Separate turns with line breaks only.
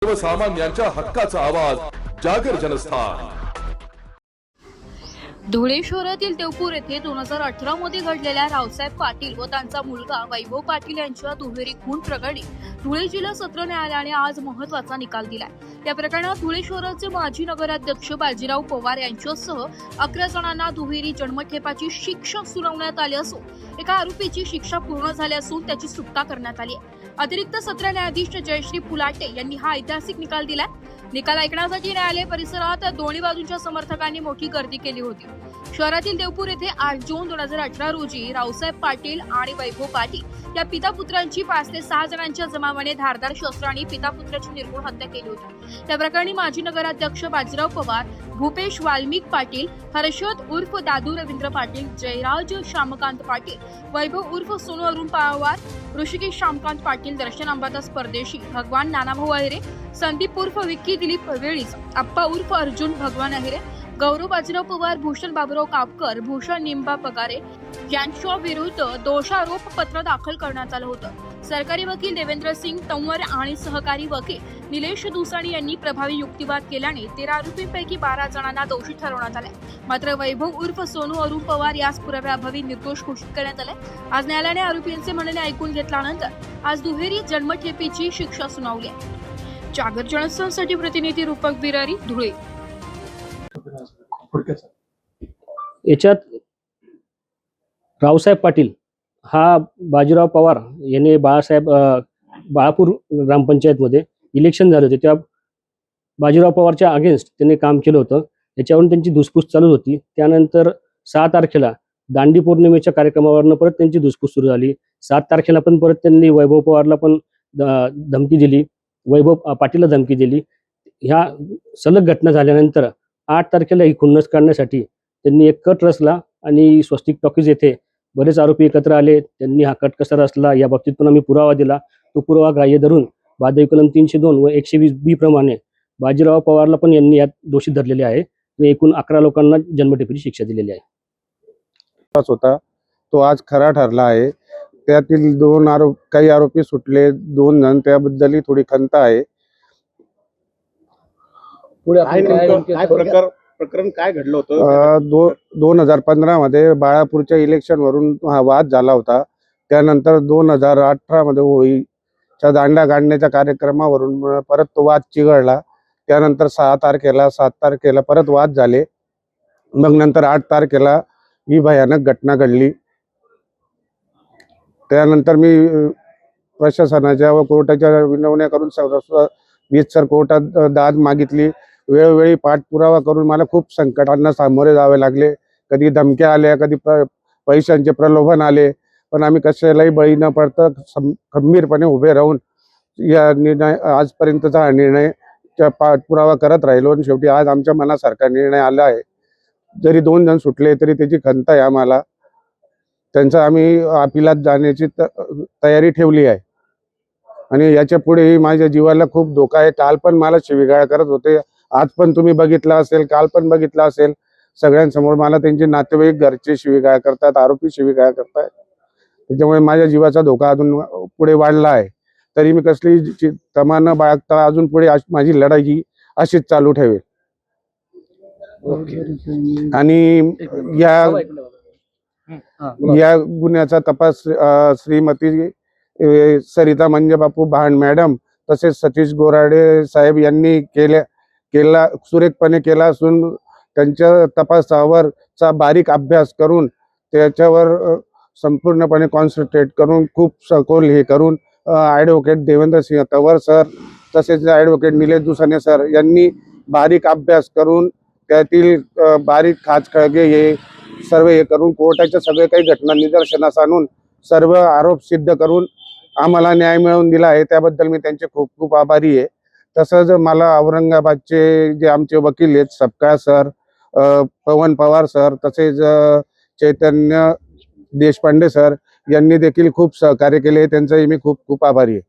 सर्वसामान्यांच्या हक्काचा आवाज जागर जनस्थान।
धुळे शहरातील देवपूर येथे 2018 मध्ये घडलेल्या रावसाहेब पाटील व त्यांचा मुलगा वैभव पाटील यांच्या दुहेरी खून प्रकरणी धुळे जिल्हा सत्र न्यायालयाने आज महत्त्वाचा निकाल दिलाय। या प्रकरणात धुळे शहराचे माजी नगराध्यक्ष बाजीराव पवार यांच्यासह 11 जणांना दुहेरी जन्मठेपाची शिक्षा सुनावण्यात आली असून एका आरोपीची शिक्षा पूर्ण झाली असून त्याची सुटका करण्यात आली आहे। अतिरिक्त सत्र न्यायाधीश जयश्री फुलाटे यांनी हा ऐतिहासिक निकाल दिलाय। निकाल ऐकण्यासाठी न्यायालय परिसरात दोन्ही बाजूंच्या समर्थकांनी मोठी गर्दी केली होती। शहरातील देवपूर येथे 8 जून 2018 रोजी रावसाहेब पाटील आणि वैभव पाटील या पितापुत्रांची 5 ते 6 जणांच्या जमावाने धारदार शस्त्रांनी पितापुत्राची निर्घृण हत्या केली होती। त्या प्रकरणी माजी नगराध्यक्ष बाजीराव पवार, भूपेश वाल्मिक पाटील, हर्षद उर्फ दादू रवींद्र पाटील, जयराज श्यामकांत पाटील, वैभव उर्फ सोनू अरुण पवार, ऋषिकेश श्यामकांत पाटील, दर्शन अंबादास परदेशी, भगवान नानाभाऊ अहिरे, संदीप उर्फ विक्की दिलीप वेळीस, अप्पा उर्फ अर्जुन भगवान अहिरे, गौरव बाजीराव पवार, भूषण बाबुराव कापकर, भूषण निंबा पगारे यांच्या विरुद्ध दोषारोप पत्र दाखल करण्यात आलं होतं। सरकारी वकील देवेंद्र सिंग तंवर आणि सहकारी वकील निलेश दुसाणी यांनी प्रभावी युक्तिवाद केल्याने 13 आरोपींपैकी 12 जणांना दोषी ठरवण्यात आले। मात्र वैभव उर्फ सोनू अरुण पवार यास पुराव्याअभावी निर्दोष घोषित करण्यात आले। आज न्यायालयाने आरोपींचे म्हणणे ऐकून घेतल्यानंतर आज दुहेरी जन्मठेपेची शिक्षा सुनावली आहे। जागर जनस्थानसाठी प्रतिनिधी रूपक बिरारी, धुळे।
याच्यात रावसाहेब पाटील हा बाजीराव पवार यांनी बाळापूर ग्रामपंचायतमध्ये इलेक्शन झाले होते, त्या बाजीराव पवारच्या अगेन्स्ट त्यांनी काम केलं होतं। याच्यावरून त्यांची धुसफूस चालू होती। त्यानंतर 6 तारखेला दांडी पौर्णिमेच्या कार्यक्रमावरनं परत त्यांची धुसफूस सुरू झाली। 7 तारखेला पण परत त्यांनी वैभव पवारला पण धमकी दिली, वैभव पाटीलला धमकी दिली। ह्या सलग घटना झाल्यानंतर 8 तारखेला ही खुन्नस काढण्यासाठी त्यांनी एक कट रचला आणि स्वस्तिक टॉकीज येथे बरेच आरोपी एकत्र आले। त्यांनी हा कट कसा रचला या बाबतीत पण आम्ही पुरावा दिला। तो पुरावा ग्राह्य धरून भादवी कलम 302 व 120B प्रमाणे बाजीराव पवारला पण यांनी यात दोषी धरलेले आहे। एकूण 11 लोकांना जन्मठेपेची शिक्षा दिलेली आहे।
होता तो आज खरा ठरला आहे। त्यातील काही आरोपी सुटले, 2 जण, त्याबद्दल थोडी खंत आहे।
प्रकरण काय घडलं होतं?
2015 मध्ये बाळापूरच्या इलेक्शन वरून हा वाद झाला होता। त्यानंतर 2018 मध्ये होळीच्या दांडा काढण्याच्या कार्यक्रमावरून परत तो वाद चिघळला। त्यानंतर 7 तारखेला परत वाद झाले। मग नंतर 8 तारखेला ही भयानक घटना घडली। त्यानंतर मी प्रशासनाच्या व कोर्टाच्या विनवण्या करून वीसर कोर्टात दाद मागितली। वेळोवेळी पाठपुरावा करून मला खूप संकटांना सामोरे जावे लागले। कधी धमक्या आल्या, कधी पैशांचे प्रलोभन आले, पण आम्ही कशालाही बळी न पडता खंबीरपणे उभे राहून या निर्णय आजपर्यंतचा हा निर्णय पाठपुरावा करत राहिलो आणि शेवटी आज आमच्या मनासारखा निर्णय आला आहे। जरी 2 जण सुटले तरी त्याची खंत आहे आम्हाला। त्यांचा आम्ही अपिलात जाण्याची तयारी ठेवली आहे आणि याच्या पुढेही माझ्या जीवाला खूप धोका आहे। काल पण मला शिवीगाळ करत होते, आज पण तुम्ही बघितलं असेल, काल पण बघितलं असेल। सगळ्यांसमोर मला त्यांचे नातेवाईक, घरचे शिवीगाळ करतात, आरोपी शिवीगाळ करतात। त्याच्यामुळे माझ्या जीवाचा धोका अजून पुढे वाढला आहे। तरी मी कसली तमा न बाळगता अजून पुढे माझी लढाई ही अशीच चालू ठेवेल। आणि या गुन्ह्याचा तपास श्रीमती सरिता मंजेबापू भांड मॅडम तसेच सतीश गोराडे साहेब यांनी सुरेखपणे केला असून त्यांच्या तपासावरचा बारीक अभ्यास करून त्याच्यावर संपूर्णपणे कॉन्सन्ट्रेट करून खूप सखोल हे करून ॲडव्होकेट देवेंद्र सिंह तंवर सर तसेच ॲडव्होकेट निलेश दुसाणे सर यांनी बारीक अभ्यास करून त्यातील बारीक खाचखळगे हे सर्व हे करून कोर्टाच्या सगळे काही घटना निदर्शनास आणून सर्व आरोप सिद्ध करून आम्हाला न्याय मिळवून दिला आहे। त्याबद्दल मी त्यांचे खूप खूप आभारी आहे। तसंच मला औरंगाबादचे जे आमचे वकील आहेत, सपकाळ सर, पवन पवार सर, तसेच चैतन्य देशपांडे सर यांनी देखील खूप सहकार्य केले। त्यांचाही मी खूप खूप आभारी आहे।